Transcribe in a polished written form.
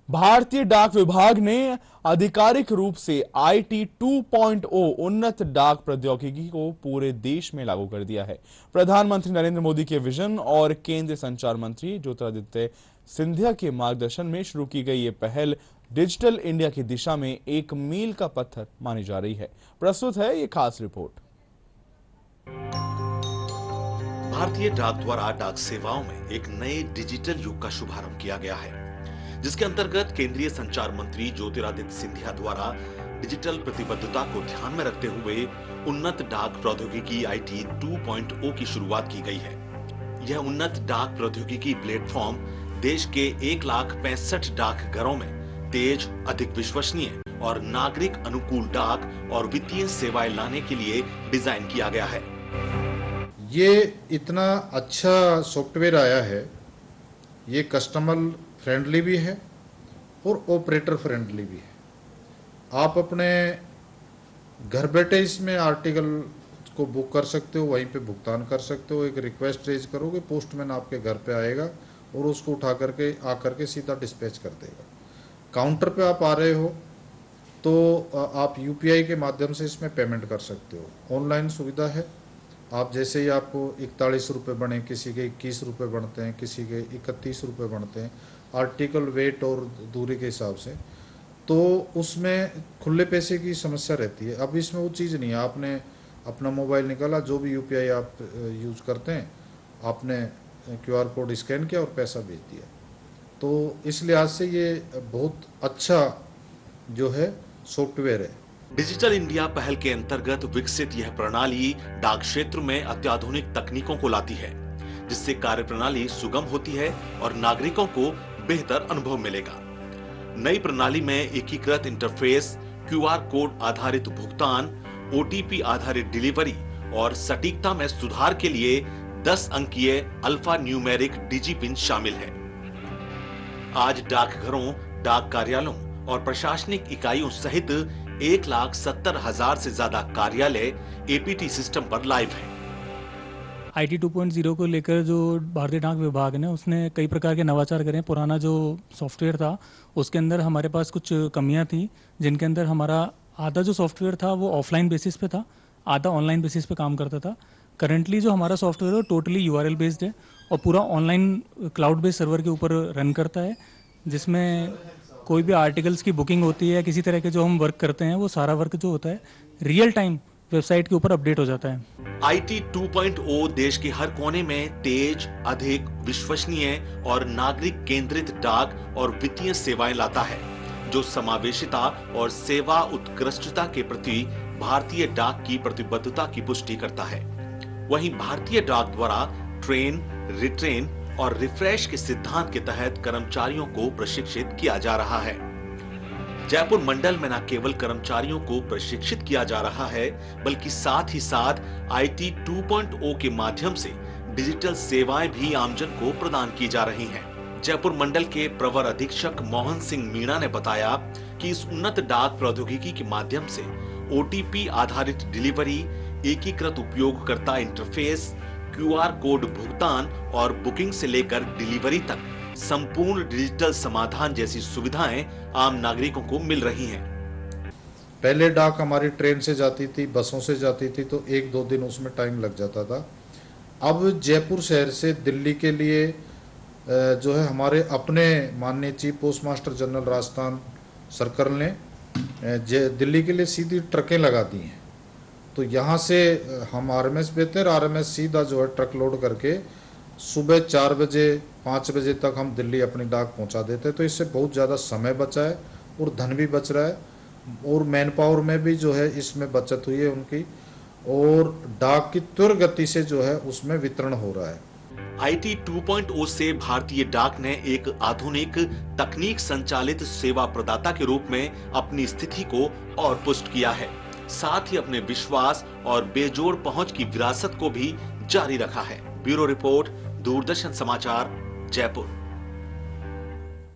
भारतीय डाक विभाग ने आधिकारिक रूप से आईटी 2.0 उन्नत डाक प्रौद्योगिकी को पूरे देश में लागू कर दिया है। प्रधानमंत्री नरेंद्र मोदी के विजन और केंद्रीय संचार मंत्री ज्योतिरादित्य सिंधिया के मार्गदर्शन में शुरू की गई ये पहल डिजिटल इंडिया की दिशा में एक मील का पत्थर मानी जा रही है। प्रस्तुत है ये खास रिपोर्ट। भारतीय डाक द्वारा डाक सेवाओं में एक नए डिजिटल युग का शुभारंभ किया गया है, जिसके अंतर्गत केंद्रीय संचार मंत्री ज्योतिरादित्य सिंधिया द्वारा डिजिटल प्रतिबद्धता को ध्यान में रखते हुए उन्नत डाक प्रौद्योगिकी आईटी 2.0 की शुरुआत की गई है। यह उन्नत डाक प्रौद्योगिकी प्लेटफॉर्म देश के 1,65,00,000 डाकघरों में तेज, अधिक विश्वसनीय और नागरिक अनुकूल डाक और वित्तीय सेवाएं लाने के लिए डिजाइन किया गया है। ये इतना अच्छा सॉफ्टवेयर आया है, ये कस्टमर फ्रेंडली भी है और ऑपरेटर फ्रेंडली भी है। आप अपने घर बैठे इसमें आर्टिकल को बुक कर सकते हो, वहीं पे भुगतान कर सकते हो। एक रिक्वेस्ट रेज करोगे, पोस्टमैन आपके घर पे आएगा और उसको उठा करके आकर के सीधा डिस्पैच कर देगा। काउंटर पे आप आ रहे हो तो आप यूपीआई के माध्यम से इसमें पेमेंट कर सकते हो। ऑनलाइन सुविधा है। आप जैसे ही आपको 41 रुपये बने, किसी के 21 रुपये बनते हैं, किसी के 31 रुपये बनते हैं, आर्टिकल वेट और दूरी के हिसाब से, तो उसमें खुले पैसे की समस्या रहती है। अब इसमें वो चीज़ नहीं है। आपने अपना मोबाइल निकाला, जो भी यूपीआई आप यूज़ करते हैं, आपने क्यूआर कोड स्कैन किया और पैसा भेज दिया। तो इस लिहाज से ये बहुत अच्छा जो है सॉफ्टवेयर है। डिजिटल इंडिया पहल के अंतर्गत विकसित यह प्रणाली डाक क्षेत्र में अत्याधुनिक तकनीकों को लाती है, जिससे कार्यप्रणाली सुगम होती है और नागरिकों को बेहतर अनुभव मिलेगा। नई प्रणाली में एकीकृत इंटरफेस, क्यूआर कोड आधारित भुगतान, ओटीपी आधारित डिलीवरी और सटीकता में सुधार के लिए 10 अंकीय अल्फा न्यूमेरिक डिजिपिन शामिल है। आज डाकघरों, डाक कार्यालयों और प्रशासनिक इकाइयों सहित 1,70,000 से ज्यादा कार्यालय एपीटी सिस्टम पर लाइव हैं। आईटी 2.0 को लेकर जो भारतीय डाक विभाग ने उसने कई प्रकार के नवाचार करे। पुराना जो सॉफ्टवेयर था उसके अंदर हमारे पास कुछ कमियां थी, जिनके अंदर हमारा आधा जो सॉफ्टवेयर था वो ऑफलाइन बेसिस पे था, आधा ऑनलाइन बेसिस पे काम करता था। करंटली जो हमारा सॉफ्टवेयर है वो टोटली यूआरएल बेस्ड है और पूरा ऑनलाइन क्लाउड बेस्ड सर्वर के ऊपर रन करता है, जिसमें कोई भी आर्टिकल्स की बुकिंग होती है, किसी तरह के जो हम वर्क करते हैं, वो सारा वर्क जो होता है रियल टाइम वेबसाइट के ऊपर अपडेट हो जाता है। आईटी 2.0 देश के हर कोने में तेज, अधिक विश्वसनीय और नागरिक केंद्रित डाक और वित्तीय सेवाएं लाता है, जो समावेशिता और सेवा उत्कृष्टता के प्रति भारतीय डाक की प्रतिबद्धता की पुष्टि करता है। वहीं भारतीय डाक द्वारा ट्रेन, रिट्रेन और रिफ्रेश के सिद्धांत के तहत कर्मचारियों को प्रशिक्षित किया जा रहा है। जयपुर मंडल में न केवल कर्मचारियों को प्रशिक्षित किया जा रहा है, बल्कि साथ ही साथ आईटी 2.0 के माध्यम से डिजिटल सेवाएं भी आमजन को प्रदान की जा रही हैं। जयपुर मंडल के प्रवर अधीक्षक मोहन सिंह मीणा ने बताया कि इस उन्नत डाक प्रौद्योगिकी के माध्यम से ओटीपी आधारित डिलीवरी, एकीकृत उपयोगकर्ता इंटरफेस, क्यूआर कोड भुगतान और बुकिंग से लेकर डिलीवरी तक संपूर्ण डिजिटल समाधान जैसी सुविधाएं आम नागरिकों को मिल रही हैं। पहले डाक हमारी ट्रेन से जाती थी, बसों से जाती थी, तो 1-2 दिन उसमें टाइम लग जाता था। अब जयपुर शहर से दिल्ली के लिए जो है हमारे अपने माननीय chief post master general Rajasthan circle ने दिल्ली के लिए सीधी ट्रकें लगा दी हैं। तो यहाँ से हम आरएमएस बेहतर आरएमएस सीधा जो है ट्रक लोड करके सुबह 4 बजे 5 बजे तक हम दिल्ली अपनी डाक पहुँचा देते हैं। तो इससे बहुत ज़्यादा समय बचा है और धन भी बच रहा है और मैन पावर में भी जो है इसमें बचत हुई है उनकी, और डाक की त्वरित गति से जो है उसमें वितरण हो रहा है। आईटी 2.0 से भारतीय डाक ने एक आधुनिक तकनीक संचालित सेवा प्रदाता के रूप में अपनी स्थिति को और पुष्ट किया है, साथ ही अपने विश्वास और बेजोड़ पहुंच की विरासत को भी जारी रखा है। ब्यूरो रिपोर्ट, दूरदर्शन समाचार, जयपुर।